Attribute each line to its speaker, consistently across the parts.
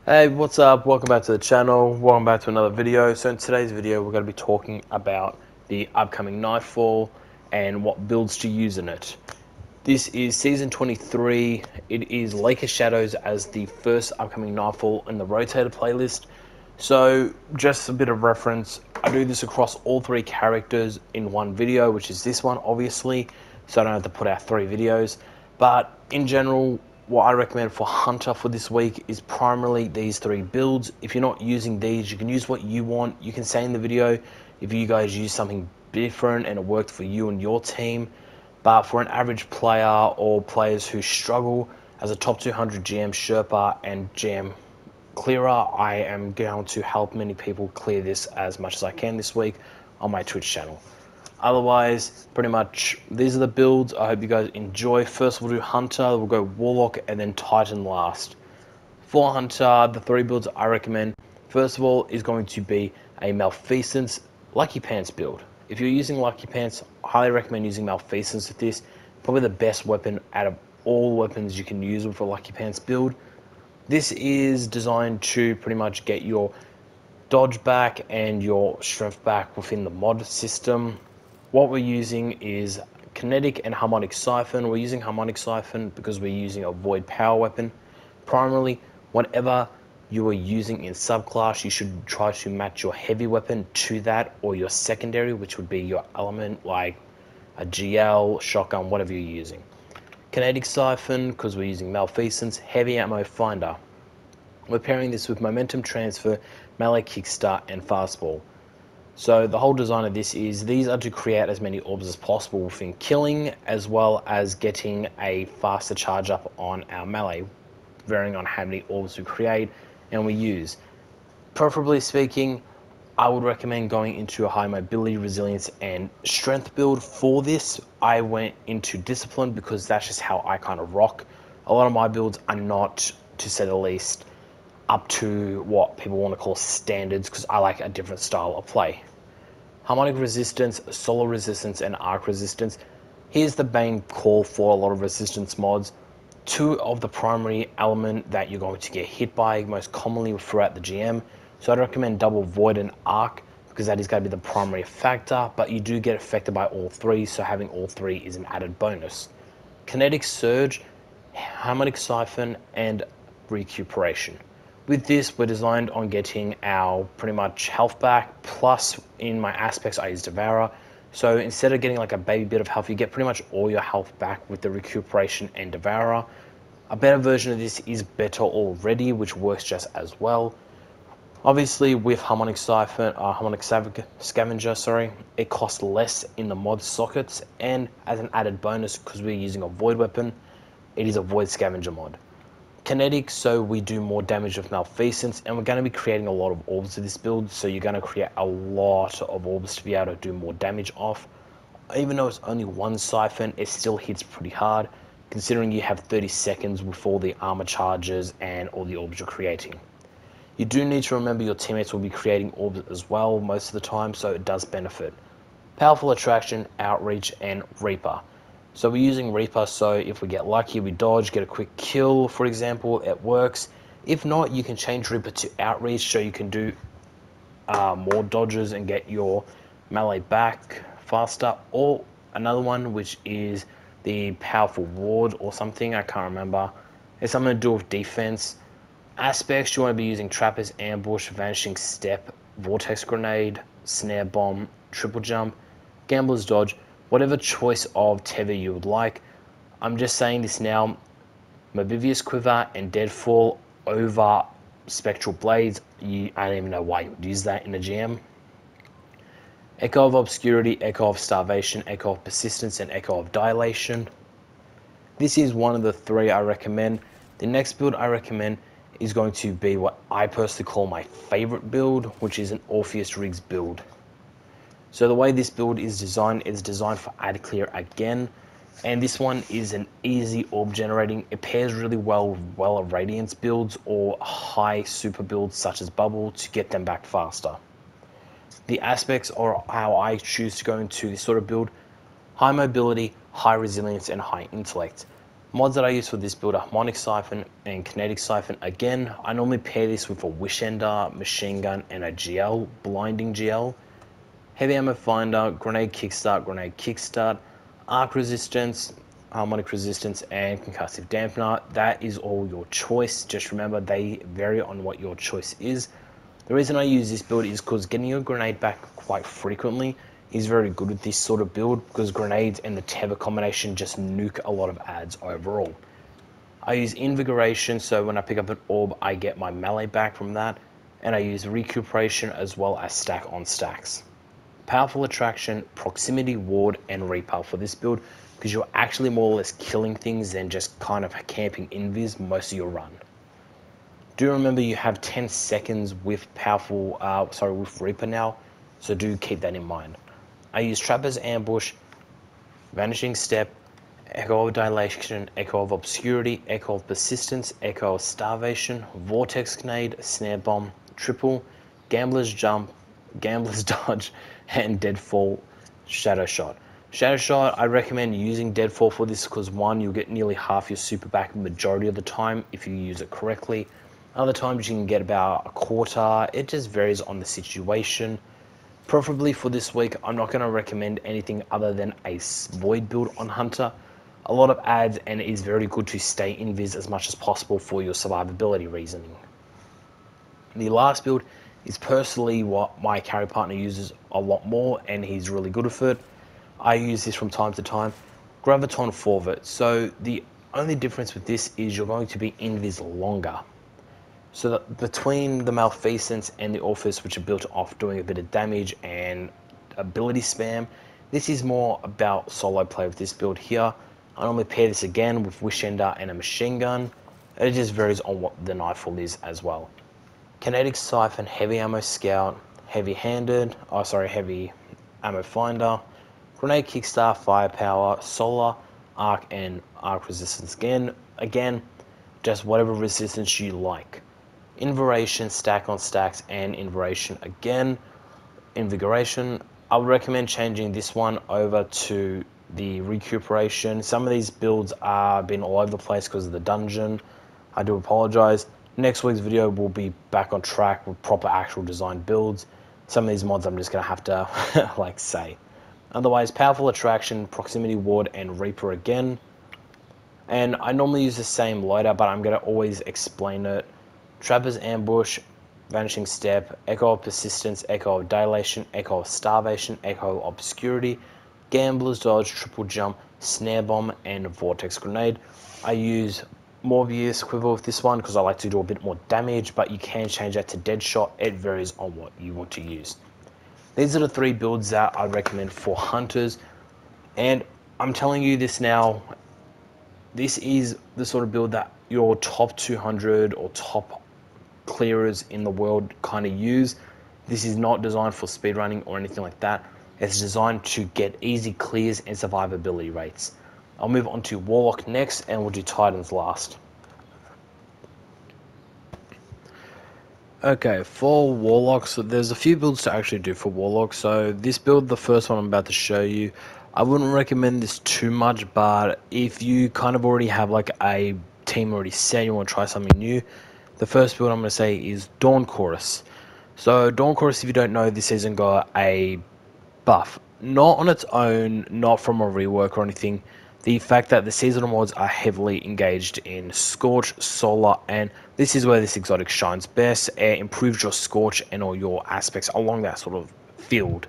Speaker 1: Hey, what's up? Welcome back to the channel. Welcome back to another video. So in today's video, we're going to be talking about the upcoming Nightfall and what builds to use in it. This is Season 23. It is Lake of Shadows as the first upcoming Nightfall in the Rotator playlist. So just a bit of reference, I do this across all three characters in one video, which is this one, obviously. So I don't have to put out three videos. But in general, what I recommend for Hunter for this week is primarily these three builds. If you're not using these, you can use what you want. You can say in the video if you guys use something different and it worked for you and your team. But for an average player or players who struggle as a top 200 GM Sherpa and GM clearer, I am going to help many people clear this as much as I can this week on my Twitch channel. Otherwise, pretty much these are the builds. I hope you guys enjoy. First we'll do Hunter, we'll go Warlock, and then Titan last. For Hunter, the three builds I recommend, first of all, is going to be a Malfeasance Lucky Pants build. If you're using Lucky Pants, I highly recommend using Malfeasance with this. Probably the best weapon out of all weapons you can use with a Lucky Pants build. This is designed to pretty much get your dodge back and your strength back within the mod system. What we're using is Kinetic and Harmonic Siphon. We're using Harmonic Siphon because we're using a Void Power weapon. Primarily, whatever you are using in subclass, you should try to match your heavy weapon to that, or your secondary, which would be your element like a GL, shotgun, whatever you're using. Kinetic Siphon, because we're using Malfeasance, Heavy Ammo Finder. We're pairing this with Momentum Transfer, Melee Kickstart, and Fastball. So the whole design of this is these are to create as many orbs as possible within killing, as well as getting a faster charge up on our melee, varying on how many orbs we create and we use. Preferably speaking, I would recommend going into a high mobility, resilience, and strength build for this. I went into discipline because that's just how I kind of rock. A lot of my builds are not, to say the least, up to what people want to call standards, because I like a different style of play. Harmonic resistance, solar resistance, and arc resistance. Here's the main call for a lot of resistance mods. Two of the primary element that you're going to get hit by most commonly throughout the GM. So I'd recommend double void and arc because that is going to be the primary factor, but you do get affected by all three, so having all three is an added bonus. Kinetic surge, harmonic siphon, and recuperation. With this, we're designed on getting our pretty much health back, plus in my aspects I use Devourer. So instead of getting like a baby bit of health, you get pretty much all your health back with the recuperation and Devourer. A better version of this is better already, which works just as well. Obviously with Harmonic Siphon, Scavenger, it costs less in the mod sockets, and as an added bonus, because we're using a Void weapon, it is a Void Scavenger mod. Kinetic, so we do more damage with Malfeasance, and we're going to be creating a lot of orbs with this build, so you're going to create a lot of orbs to be able to do more damage off. Even though it's only one siphon, it still hits pretty hard, considering you have 30 seconds with all the armor charges and all the orbs you're creating. You do need to remember your teammates will be creating orbs as well most of the time, so it does benefit. Powerful Attraction, Outreach, and Reaper. So we're using Reaper, so if we get lucky, we dodge, get a quick kill, for example, it works. If not, you can change Reaper to Outreach, so you can do more dodges and get your melee back faster. Or another one, which is the Powerful Ward or something, I can't remember. It's something to do with defense. Aspects, you want to be using Trapper's Ambush, Vanishing Step, Vortex Grenade, Snare Bomb, Triple Jump, Gambler's Dodge, whatever choice of tether you would like. I'm just saying this now. Mobivious Quiver and Deadfall over Spectral Blades. I don't even know why you would use that in a GM. Echo of Obscurity, Echo of Starvation, Echo of Persistence, and Echo of Dilation. This is one of the three I recommend. The next build I recommend is going to be what I personally call my favorite build, which is an Orpheus Riggs build. So the way this build is designed for ad clear again, and this one is an easy orb generating. It pairs really well with Radiance builds or high super builds such as Bubble to get them back faster. The aspects are how I choose to go into this sort of build: high mobility, high resilience, and high intellect. Mods that I use for this build are Harmonic Siphon and Kinetic Siphon. Again, I normally pair this with a Wish Ender, Machine Gun, and a GL, Blinding GL. Heavy Ammo Finder, Grenade Kickstart, Arc Resistance, Harmonic Resistance, and Concussive Dampener. That is all your choice. Just remember, they vary on what your choice is. The reason I use this build is because getting your grenade back quite frequently is very good with this sort of build, because grenades and the tether combination just nuke a lot of adds overall. I use Invigoration, so when I pick up an orb, I get my melee back from that, and I use Recuperation as well as Stack on Stacks. Powerful Attraction, Proximity Ward, and Repel for this build, because you're actually more or less killing things than just kind of camping invis most of your run. Do remember you have 10 seconds with with Reaper now, so do keep that in mind. I use Trapper's Ambush, Vanishing Step, Echo of Dilation, Echo of Obscurity, Echo of Persistence, Echo of Starvation, Vortex Grenade, Snare Bomb, Triple, Gambler's Jump, Gambler's Dodge, and Deadfall Shadow Shot. Shadow Shot, I recommend using Deadfall for this because one, you'll get nearly half your super back majority of the time if you use it correctly. Other times you can get about a quarter. It just varies on the situation. Preferably for this week, I'm not going to recommend anything other than a Void build on Hunter. A lot of adds, and it is very good to stay invis as much as possible for your survivability reasoning. The last build is personally what my carry partner uses a lot more, and he's really good with it. I use this from time to time. Graviton Forvet. So the only difference with this is you're going to be invis longer. So that between the Malfeasance and the Orpheus, which are built off doing a bit of damage and ability spam, this is more about solo play with this build here. I normally pair this again with Wish Ender and a Machine Gun. It just varies on what the Nightfall is as well. Kinetic Siphon, Heavy Ammo Scout, Heavy Ammo Finder, Grenade Kickstart, Firepower, Solar, Arc, and Arc Resistance. Again, just whatever resistance you like. Invigoration, Stack on Stacks, and Invigoration again. Invigoration, I would recommend changing this one over to the Recuperation. Some of these builds are been all over the place because of the dungeon. I do apologize. Next week's video will be back on track with proper actual design builds. Some of these mods I'm just going to have to say. Otherwise, Powerful Attraction, Proximity Ward, and Reaper again. And I normally use the same loadout, but I'm going to always explain it. Trapper's Ambush, Vanishing Step, Echo of Persistence, Echo of Dilation, Echo of Starvation, Echo of Obscurity, Gambler's Dodge, Triple Jump, Snare Bomb, and Vortex Grenade. I use Morbius Quiver with this one because I like to do a bit more damage, but you can change that to Deadshot. It varies on what you want to use. These are the 3 builds that I recommend for hunters, and I'm telling you this now, this is the sort of build that your top 200 or top clearers in the world kind of use. This is not designed for speedrunning or anything like that. It's designed to get easy clears and survivability rates. I'll move on to Warlock next, and we'll do Titans last. Okay, for Warlock, so there's a few builds to actually do for Warlock. So this build, the first one I'm about to show you, I wouldn't recommend this too much, but if you kind of already have like a team already set, you want to try something new, the first build I'm going to say is Dawn Chorus. So Dawn Chorus, if you don't know, this season got a buff. Not on its own, not from a rework or anything. The fact that the seasonal mods are heavily engaged in Scorch, Solar, and this is where this exotic shines best. It improves your Scorch and all your aspects along that sort of field.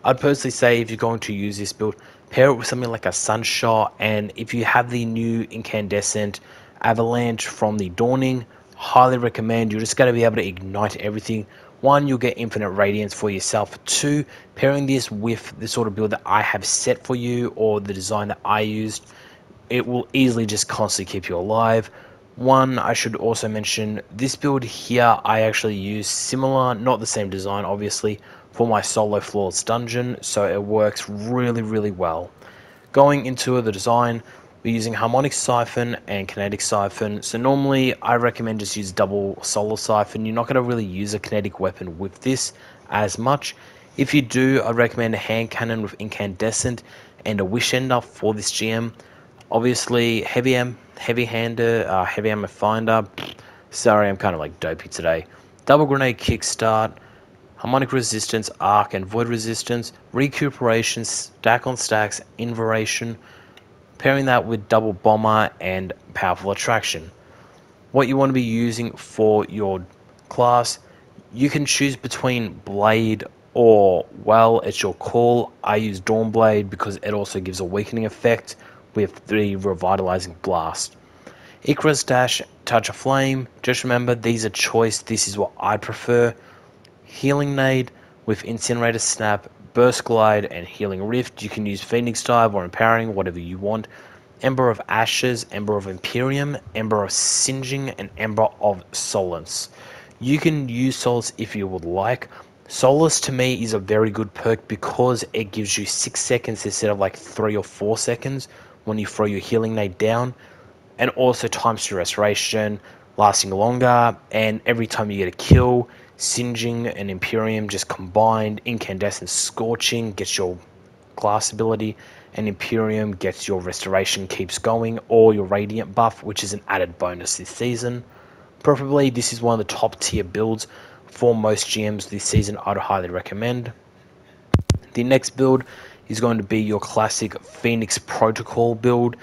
Speaker 1: I'd personally say if you're going to use this build, pair it with something like a Sunshot, and if you have the new Incandescent Avalanche from the Dawning, highly recommend. You're just going to be able to ignite everything. 1, you'll get infinite radiance for yourself. 2, pairing this with the sort of build that I have set for you or the design that I used, it will easily just constantly keep you alive. 1, I should also mention, this build here I actually use similar, not the same design obviously, for my solo flawless dungeon, so it works really, really well. Going into the design, we're using Harmonic Siphon and Kinetic Siphon. So normally I recommend just use double Solar Siphon. You're not going to really use a kinetic weapon with this as much. If you do, I recommend a hand cannon with Incandescent and a Wish Ender for this GM. Obviously, heavy hander, heavy ammo finder. Sorry, I'm kind of like dopey today. Double grenade kickstart, harmonic resistance, arc and void resistance, recuperation, stack on stacks, inversion. Pairing that with double bomber and powerful attraction. What you want to be using for your class, you can choose between blade or, well, it's your call. I use Dawnblade because it also gives a weakening effect with the revitalizing blast. Icarus Dash, Touch of Flame. Just remember, these are choice. This is what I prefer. Healing Nade with Incinerator Snap, Burst Glide, and Healing Rift. You can use Phoenix Dive or Empowering, whatever you want. Ember of Ashes, Ember of Imperium, Ember of Singeing, and Ember of Solace. You can use Solace if you would like. Solace to me is a very good perk because it gives you 6 seconds instead of like 3 or 4 seconds when you throw your Healing Nade down. And also times your restoration, lasting longer, and every time you get a kill, Singeing and Imperium just combined, Incandescent Scorching gets your glass ability, and Imperium gets your restoration keeps going, or your Radiant buff, which is an added bonus this season. Preferably, this is one of the top tier builds for most GMs this season. I'd highly recommend. The next build is going to be your classic Phoenix Protocol build.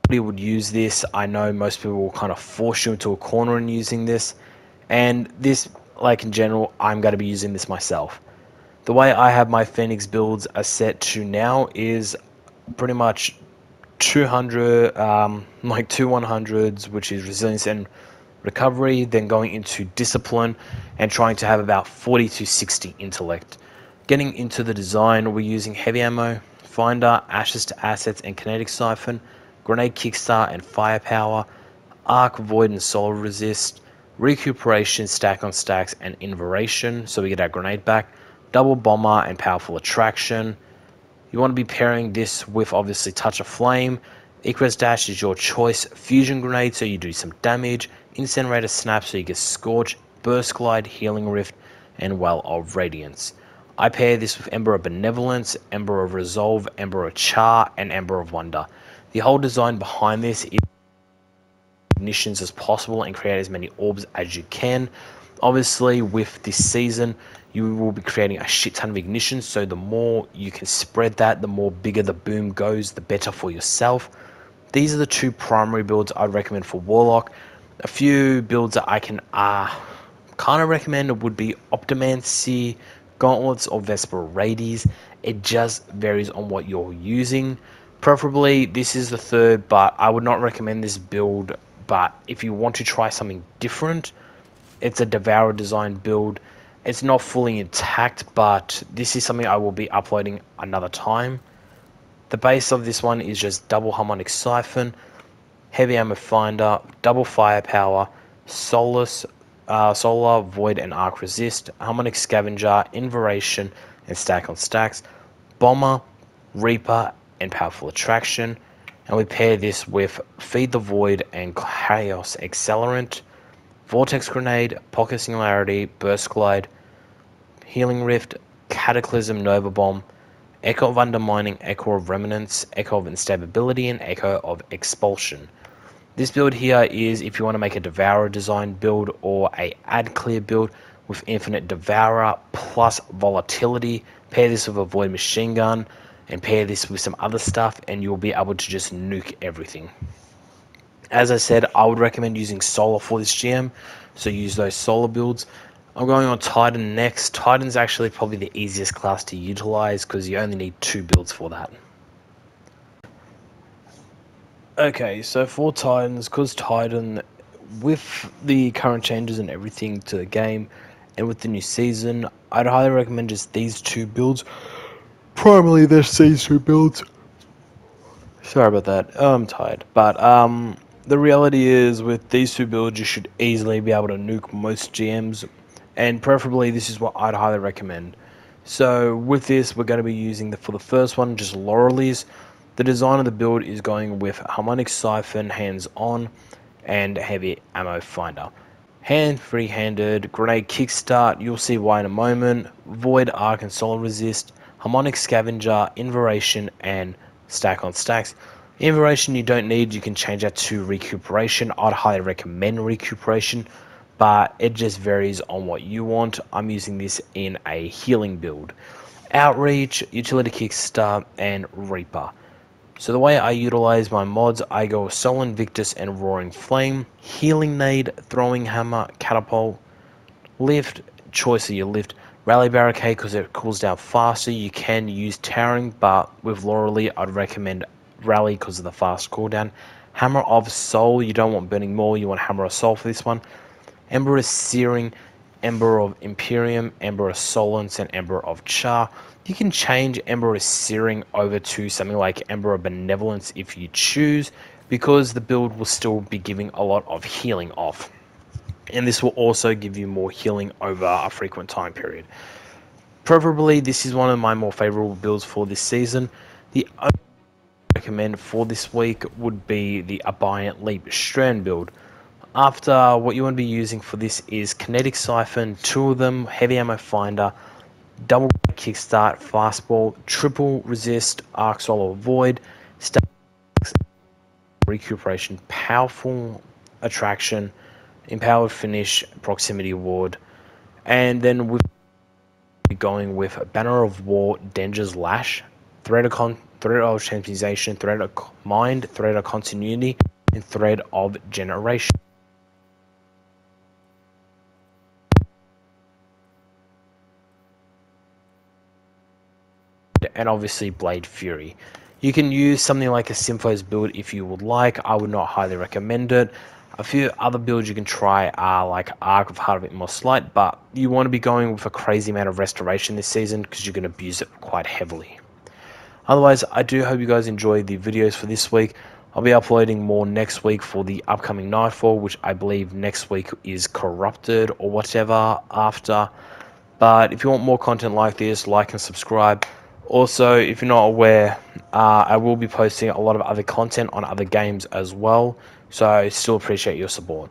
Speaker 1: Nobody would use this. I know most people will kind of force you into a corner in using this, and this, like in general, I'm going to be using this myself. The way I have my Phoenix builds are set to now is pretty much 200, like 100s, which is resilience and recovery, then going into discipline and trying to have about 40 to 60 intellect. Getting into the design, we're using heavy ammo, finder, ashes to assets and kinetic siphon, grenade kickstart and firepower, arc, void and solar resist, recuperation, stack on stacks and inversion, so we get our grenade back, double bomber and powerful attraction. You want to be pairing this with obviously Touch of Flame. Icarus Dash is your choice. Fusion Grenade so you do some damage. Incinerator Snap so you get Scorch. Burst Glide, Healing Rift, and Well of Radiance. I pair this with Ember of Benevolence, Ember of Resolve, Ember of Char, and Ember of Wonder. The whole design behind this is ignitions as possible and create as many orbs as you can. Obviously, with this season, you will be creating a shit ton of ignitions, so the more you can spread that, the more bigger the boom goes, the better for yourself. These are the two primary builds I'd recommend for Warlock. A few builds that I can kind of recommend would be Optimancy, Gauntlets, or Vesper Radies. It just varies on what you're using. Preferably, this is the third, but I would not recommend this build. But if you want to try something different, it's a Devourer design build. It's not fully intact, but this is something I will be uploading another time. The base of this one is just double harmonic siphon, heavy ammo finder, double firepower, solar, void and arc resist, harmonic scavenger, inversion and stack on stacks, bomber, reaper and powerful attraction. And we pair this with feed the void and chaos accelerant, vortex grenade, pocket singularity, burst glide, healing rift, cataclysm, nova bomb, echo of undermining, echo of remnants, echo of instability, and echo of expulsion. This build here is if you want to make a Devourer design build or a add clear build with infinite Devourer plus volatility. Pair this with a void machine gun and pair this with some other stuff and you'll be able to just nuke everything. As I said, I would recommend using solar for this GM, so use those solar builds. I'm going on Titan next. Titan's actually probably the easiest class to utilize because you only need 2 builds for that. Okay, so for Titans, because Titan, with the current changes and everything to the game, and with the new season, I'd highly recommend just these 2 builds. Primarily, these 2 builds. Sorry about that. I'm tired. But the reality is, with these 2 builds, you should easily be able to nuke most GMs, and preferably, this is what I'd highly recommend. So with this, we're going to be using for the first one, just Laurelies. The design of the build is going with harmonic siphon, hands-on, and heavy ammo finder. Free-handed, grenade kickstart, you'll see why in a moment, void, arc, and solar resist, harmonic scavenger, inversion, and stack on stacks. Inspiration you don't need, you can change that to recuperation. I'd highly recommend recuperation, but it just varies on what you want. I'm using this in a healing build. Outreach, utility kickstart, and Reaper. So the way I utilize my mods, I go with Soul Invictus and Roaring Flame, Healing Nade, Throwing Hammer, Catapult, Lift, choice of your lift, Rally Barricade because it cools down faster. You can use Towering, but with Laurely I'd recommend Rally because of the fast cooldown. Hammer of Soul, you don't want Burning Maul, you want Hammer of Soul for this one. Ember of Searing, Ember of Imperium, Ember of Solence, and Ember of Char. You can change Ember of Searing over to something like Ember of Benevolence if you choose, because the build will still be giving a lot of healing off. And this will also give you more healing over a frequent time period. Preferably, this is one of my more favorable builds for this season. The only recommend for this week would be the Abhorrent Leap Strand build. After, what you want to be using for this is Kinetic Siphon, 2 of them, Heavy Ammo Finder, Double Kickstart, Fastball, Triple Resist, Arc Solar Void, Recuperation, Powerful Attraction, Empowered Finish, Proximity Ward, and then we'll be going with Banner of War, Danger's Lash, Thread of Transmutation, Thread of Mind, Thread of Continuity, and Thread of Generation. And obviously Blade Fury. You can use something like a Symphos build if you would like. I would not highly recommend it. A few other builds you can try are like Arc of Heart of Inmost Light, but you want to be going with a crazy amount of restoration this season because you're going to abuse it quite heavily. Otherwise, I do hope you guys enjoyed the videos for this week. I'll be uploading more next week for the upcoming Nightfall, which I believe next week is Corrupted or whatever after. But if you want more content like this, like and subscribe. Also, if you're not aware, I will be posting a lot of other content on other games as well, so I still appreciate your support.